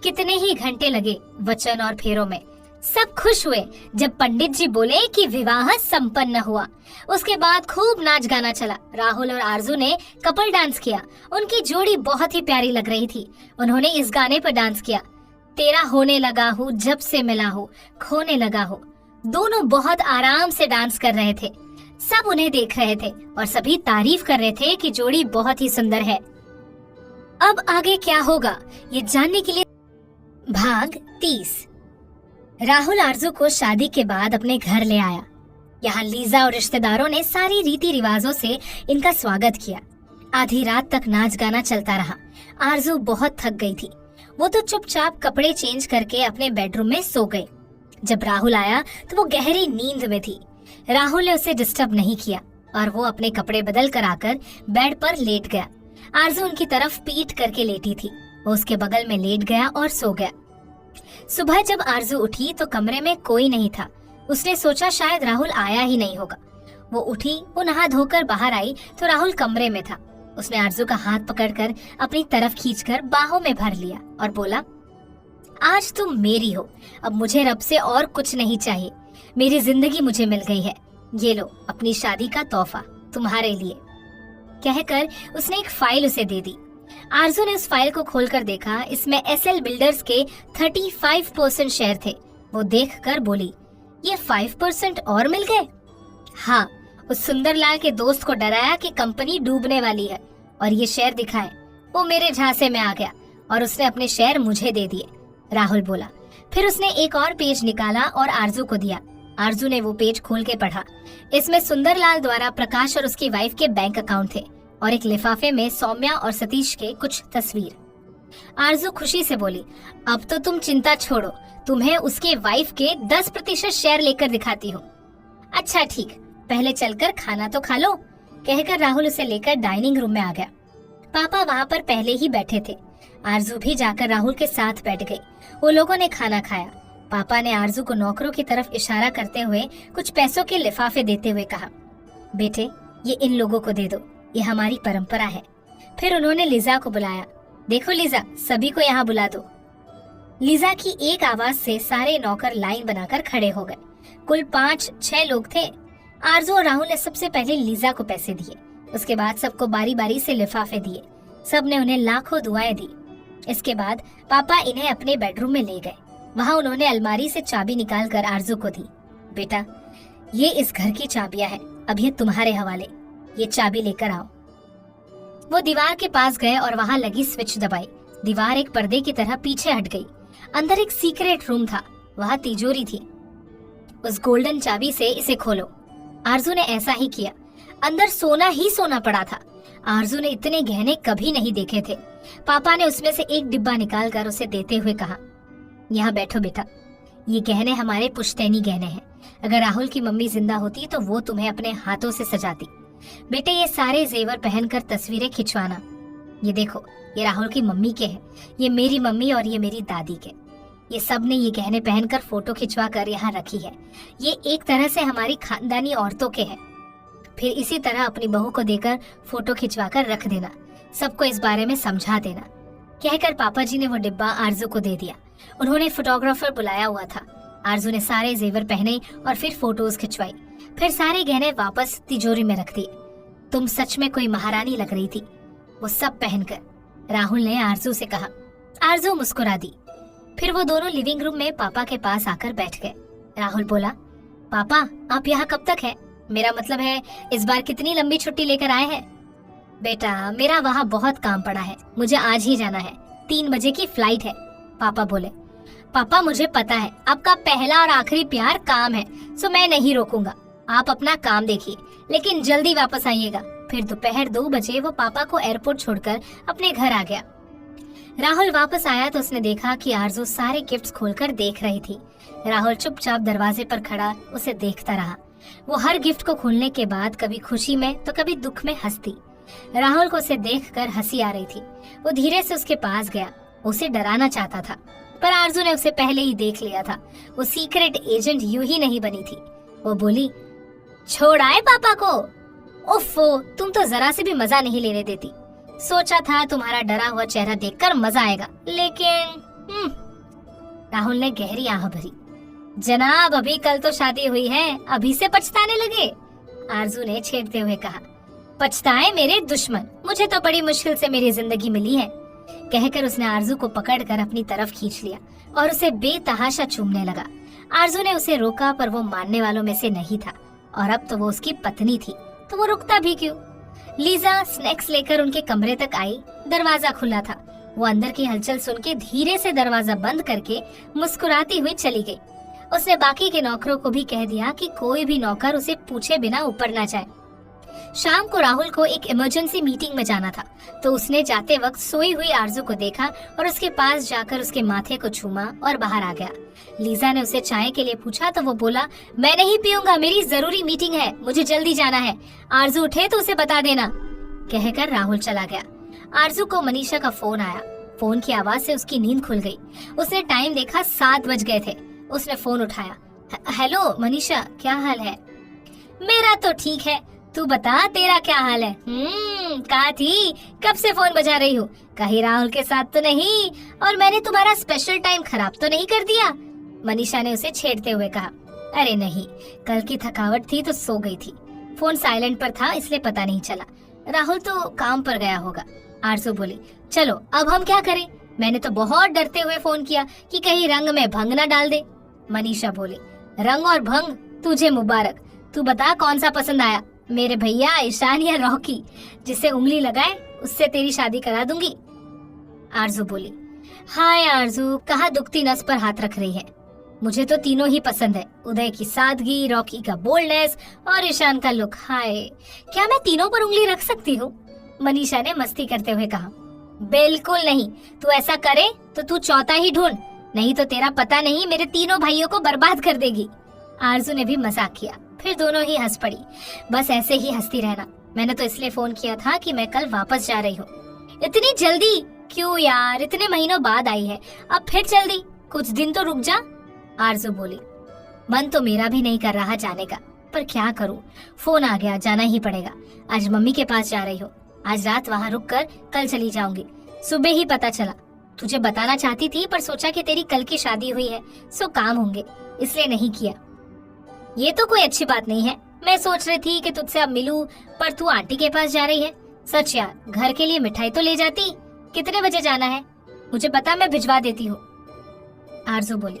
कितने ही घंटे लगे वचन और फेरों में। सब खुश हुए जब पंडित जी बोले कि विवाह संपन्न हुआ। उसके बाद खूब नाच गाना चला। राहुल और आरजू ने कपल डांस किया। उनकी जोड़ी बहुत ही प्यारी लग रही थी। उन्होंने इस गाने पर डांस किया, तेरा होने लगा हूँ जब से मिला हूँ, खोने लगा हूँ। दोनों बहुत आराम से डांस कर रहे थे। सब उन्हें देख रहे थे और सभी तारीफ कर रहे थे कि जोड़ी बहुत ही सुंदर है। अब आगे क्या होगा ये जानने के लिए भाग 30। राहुल आरजू को शादी के बाद अपने घर ले आया। यहाँ लीजा और रिश्तेदारों ने सारी रीति रिवाजों से इनका स्वागत किया। आधी रात तक नाच गाना चलता रहा। आरजू बहुत थक गई थी। वो तो चुपचाप कपड़े चेंज करके अपने बेडरूम में सो गई। जब राहुल आया तो वो गहरी नींद में थी। राहुल ने उसे डिस्टर्ब नहीं किया और वो अपने कपड़े बदल कर आकर बेड पर लेट गया। आरजू उनकी तरफ पीठ करके लेटी थी। वो उसके बगल में लेट गया और सो गया। सुबह जब आरजू उठी तो कमरे में कोई नहीं था। उसने सोचा शायद राहुल आया ही नहीं होगा। वो उठी, वो नहा धोकर बाहर आई तो राहुल कमरे में था। उसने आरजू का हाथ पकड़कर अपनी तरफ खींचकर बाहों में भर लिया और बोला, आज तुम मेरी हो। अब मुझे रब से और कुछ नहीं चाहिए। मेरी जिंदगी मुझे मिल गई है। ये लो अपनी शादी का तोहफा तुम्हारे लिए। कहकर उसने एक फाइल उसे दे दी। आरजू ने उस फाइल को खोलकर देखा। इसमें एसएल बिल्डर्स के 35% शेयर थे। वो देखकर बोली, ये 5% और मिल गए? हाँ, उस सुंदरलाल के दोस्त को डराया कि कंपनी डूबने वाली है और ये शेयर दिखाए। वो मेरे झांसे में आ गया और उसने अपने शेयर मुझे दे दिए, राहुल बोला। फिर उसने एक और पेज निकाला और आरजू को दिया। आरजू ने वो पेज खोल के पढ़ा। इसमें सुंदरलाल द्वारा प्रकाश और उसकी वाइफ के बैंक अकाउंट थे और एक लिफाफे में सौम्या और सतीश के कुछ तस्वीर। आरजू खुशी से बोली, अब तो तुम चिंता छोड़ो, तुम्हें उसके वाइफ के 10% शेयर लेकर दिखाती हूँ। अच्छा ठीक, पहले चलकर खाना तो खा लो, कहकर राहुल उसे लेकर डाइनिंग रूम में आ गया। पापा वहाँ पर पहले ही बैठे थे। आरजू भी जाकर राहुल के साथ बैठ गई। वो लोगों ने खाना खाया। पापा ने आरजू को नौकरों की तरफ इशारा करते हुए कुछ पैसों के लिफाफे देते हुए कहा, बेटे ये इन लोगों को दे दो, ये हमारी परंपरा है। फिर उन्होंने लिजा को बुलाया। देखो लिजा, सभी को यहाँ बुला दो। लिजा की एक आवाज से सारे नौकर लाइन बनाकर खड़े हो गए। कुल 5-6 लोग थे। आरजू और राहुल ने सबसे पहले लिजा को पैसे दिए। उसके बाद सबको बारी बारी से लिफाफे दिए। सबने उन्हें लाखों दुआएं दी। इसके बाद पापा इन्हें अपने बेडरूम में ले गए। वहाँ उन्होंने अलमारी से चाबी निकालकर आरजू को दी। बेटा ये इस घर की चाबियां है, अब ये तुम्हारे हवाले, ये चाबी लेकर आओ। वो दीवार के पास गए और वहाँ लगी स्विच दबाई। दीवार एक पर्दे की तरह पीछे हट गई। अंदर एक सीक्रेट रूम था, वहाँ तिजोरी थी। उस गोल्डन चाबी से इसे खोलो। आरजू ने ऐसा ही किया। अंदर सोना ही सोना पड़ा था। आरजू ने इतने गहने कभी नहीं देखे थे। पापा ने उसमें से एक डिब्बा निकालकर उसे देते हुए कहा, यहाँ बैठो बेटा, ये गहने हमारे पुश्तैनी गहने हैं। अगर राहुल की मम्मी जिंदा होती तो वो तुम्हें अपने हाथों से सजाती। बेटे, ये सारे जेवर पहनकर तस्वीरें खिंचवाना। ये देखो, ये राहुल की मम्मी के हैं, ये मेरी मम्मी और ये मेरी दादी के। ये सब ने ये गहने पहनकर फोटो खिंचवा कर यहाँ रखी है। ये एक तरह से हमारी खानदानी औरतों के हैं। फिर इसी तरह अपनी बहू को देकर फोटो खिंचवा कर रख देना। सबको इस बारे में समझा देना। कहकर पापा जी ने वो डिब्बा आरजू को दे दिया। उन्होंने फोटोग्राफर बुलाया हुआ था। आरजू ने सारे जेवर पहने और फिर फोटोज खिंचवाई। फिर सारे गहने वापस तिजोरी में रख दिए। तुम सच में कोई महारानी लग रही थी, वो सब पहनकर, राहुल ने आरजू से कहा। आरजू मुस्कुरा दी। फिर वो दोनों लिविंग रूम में पापा के पास आकर बैठ गए। राहुल बोला, पापा आप यहाँ कब तक है? मेरा मतलब है इस बार कितनी लंबी छुट्टी लेकर आए हैं? बेटा, मेरा वहाँ बहुत काम पड़ा है, मुझे आज ही जाना है। 3 बजे की फ्लाइट है, पापा बोले। पापा मुझे पता है आपका पहला और आखिरी प्यार काम है, सो मैं नहीं रोकूंगा। आप अपना काम देखिए, लेकिन जल्दी वापस आइएगा। फिर दोपहर 2 बजे वो पापा को एयरपोर्ट छोड़कर अपने घर आ गया। राहुल वापस आया तो उसने देखा कि आरजू सारे गिफ्ट्स खोलकर देख रही थी। राहुल चुपचाप दरवाजे पर खड़ा उसे देखता रहा। वो हर गिफ्ट को खोलने के बाद कभी खुशी में तो कभी दुख में हंसती। राहुल को उसे देखकर हंसी आ रही थी। वो धीरे से उसके पास गया, उसे डराना चाहता था, पर आरजू ने उसे पहले ही देख लिया था। वो सीक्रेट एजेंट यूं ही नहीं बनी थी। वो बोली, छोड़ आए पापा को। उफ़ो, तुम तो जरा से भी मजा नहीं लेने देती। सोचा था तुम्हारा डरा हुआ चेहरा देखकर मजा आएगा, लेकिन राहुल ने गहरी आह भरी। जनाब, अभी कल तो शादी हुई है, अभी से पछताने लगे? आरजू ने छेड़ते हुए कहा। पछताए मेरे दुश्मन, मुझे तो बड़ी मुश्किल से मेरी जिंदगी मिली है। कहकर उसने आरजू को पकड़कर अपनी तरफ खींच लिया और उसे बेतहाशा चूमने लगा। आरजू ने उसे रोका, पर वो मानने वालों में से नहीं था, और अब तो वो उसकी पत्नी थी, तो वो रुकता भी क्यों? लीजा स्नैक्स लेकर उनके कमरे तक आई। दरवाजा खुला था। वो अंदर की हलचल सुन के धीरे से दरवाजा बंद करके मुस्कुराती हुई चली गई। उसने बाकी के नौकरों को भी कह दिया कि कोई भी नौकर उसे पूछे बिना ऊपर ना जाए। शाम को राहुल को एक इमरजेंसी मीटिंग में जाना था, तो उसने जाते वक्त सोई हुई आरजू को देखा और उसके पास जाकर उसके माथे को छूमा और बाहर आ गया। लीजा ने उसे चाय के लिए पूछा तो वो बोला, मैं नहीं पीऊंगा, मेरी जरूरी मीटिंग है, मुझे जल्दी जाना है। आरजू उठे तो उसे बता देना। कहकर राहुल चला गया। आरजू को मनीषा का फोन आया। फोन की आवाज से उसकी नींद खुल गई। उसने टाइम देखा, 7 बज गए थे। उसने फोन उठाया। हेलो मनीषा, क्या हाल है? मेरा तो ठीक है, तू बता तेरा क्या हाल है? कहाँ थी, कब से फोन बजा रही हूँ? कहीं राहुल के साथ तो नहीं, और मैंने तुम्हारा स्पेशल टाइम खराब तो नहीं कर दिया? मनीषा ने उसे छेड़ते हुए कहा। अरे नहीं, कल की थकावट थी तो सो गई थी। फोन साइलेंट पर था इसलिए पता नहीं चला। राहुल तो काम पर गया होगा। आरजू बोली, चलो अब हम क्या करें? मैंने तो बहुत डरते हुए फोन किया कि कहीं रंग में भंग न डाल दे। मनीषा बोली, रंग और भंग तुझे मुबारक। तू बता कौन सा पसंद आया, मेरे भैया, ईशान या रॉकी? जिससे उंगली लगाए उससे तेरी शादी करा दूंगी। आरजू बोली, हाय आरजू, कहाँ दुखती नस पर हाथ रख रही है? मुझे तो तीनों ही पसंद है, उदय की सादगी, रॉकी का बोल्डनेस और ईशान का लुक। हाय, क्या मैं तीनों पर उंगली रख सकती हूँ? मनीषा ने मस्ती करते हुए कहा। बिल्कुल नहीं, तू ऐसा करे तो तू चौथा ही ढूंढ, नहीं तो तेरा पता नहीं मेरे तीनों भाइयों को बर्बाद कर देगी। आरजू ने भी मजाक किया, फिर दोनों ही हंस पड़ी। बस ऐसे ही हंसती रहना, मैंने तो इसलिए फोन किया था कि मैं कल वापस जा रही हूँ। इतनी जल्दी क्यों यार, इतने महीनों बाद आई है, अब फिर जल्दी? कुछ दिन तो रुक जा। आरजू बोली, मन तो मेरा भी नहीं कर रहा जाने का, पर क्या करूं, फोन आ गया, जाना ही पड़ेगा। आज मम्मी के पास जा रही हूँ, आज रात वहाँ रुक कर कल चली जाऊंगी। सुबह ही पता चला। तुझे बताना चाहती थी पर सोचा कि तेरी कल की शादी हुई है, सो काम होंगे, इसलिए नहीं किया। ये तो कोई अच्छी बात नहीं है। मैं सोच रही थी कि तुझसे अब मिलूं, पर तू आंटी के पास जा रही है। सच यार, घर के लिए मिठाई तो ले जाती। कितने बजे जाना है मुझे बता, मैं भिजवा देती हूँ। आरजू बोली,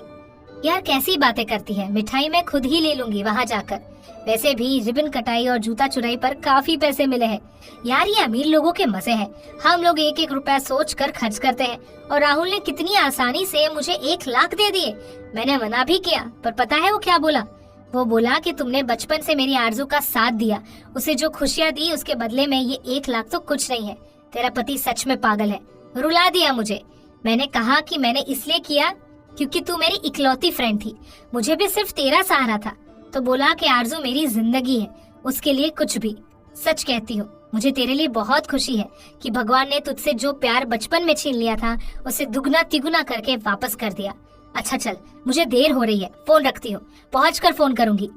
यार कैसी बातें करती है, मिठाई मैं खुद ही ले लूंगी वहाँ जाकर। वैसे भी रिबन कटाई और जूता चुराई पर काफी पैसे मिले हैं। यार ये अमीर लोगों के मजे हैं, हम लोग एक एक रुपया सोच कर खर्च करते हैं। और राहुल ने कितनी आसानी से मुझे 1 लाख दे दिए। मैंने मना भी किया, पर पता है वो क्या बोला? वो बोला कि तुमने बचपन से मेरी आरजू का साथ दिया, उसे जो खुशियाँ दी उसके बदले में ये 1 लाख तो कुछ नहीं है। तेरा पति सच में पागल है। रुला दिया मुझे। मैंने कहा कि मैंने इसलिए किया क्योंकि तू मेरी इकलौती फ्रेंड थी, मुझे भी सिर्फ तेरा सहारा था। तो बोला कि आरजू मेरी जिंदगी है, उसके लिए कुछ भी। सच कहती हूँ, मुझे तेरे लिए बहुत खुशी है कि भगवान ने तुझसे जो प्यार बचपन में छीन लिया था उसे दुगना तिगुना करके वापस कर दिया। अच्छा चल, मुझे देर हो रही है, फोन रखती हूँ, पहुंचकर फोन करूंगी।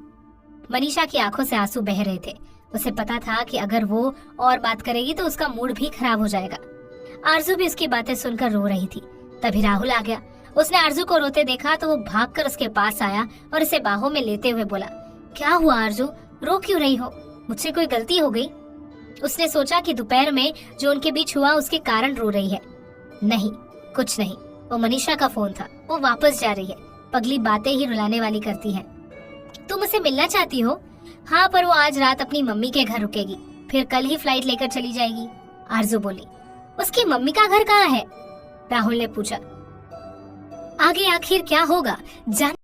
मनीषा की आंखों से आंसू बह रहे थे। उसे पता था कि अगर वो और बात करेगी तो उसका मूड भी खराब हो जाएगा। आरजू भी उसकी बातें सुनकर रो रही थी। तभी राहुल आ गया। उसने आरजू को रोते देखा तो वो भागकर उसके पास आया और उसे बाहों में लेते हुए बोला, क्या हुआ आरजू, रो क्यों रही हो? मुझसे कोई गलती हो गई? उसने सोचा कि दोपहर में जो उनके बीच हुआ उसके कारण रो रही है। नहीं, कुछ नहीं, वो मनीषा का फोन था। वो वापस जा रही है। पगली बातें ही रुलाने वाली करती हैं। तुम उसे मिलना चाहती हो? हाँ, पर वो आज रात अपनी मम्मी के घर रुकेगी, फिर कल ही फ्लाइट लेकर चली जाएगी। आरजू बोली। उसकी मम्मी का घर कहाँ है? राहुल ने पूछा। आगे आखिर क्या होगा जानने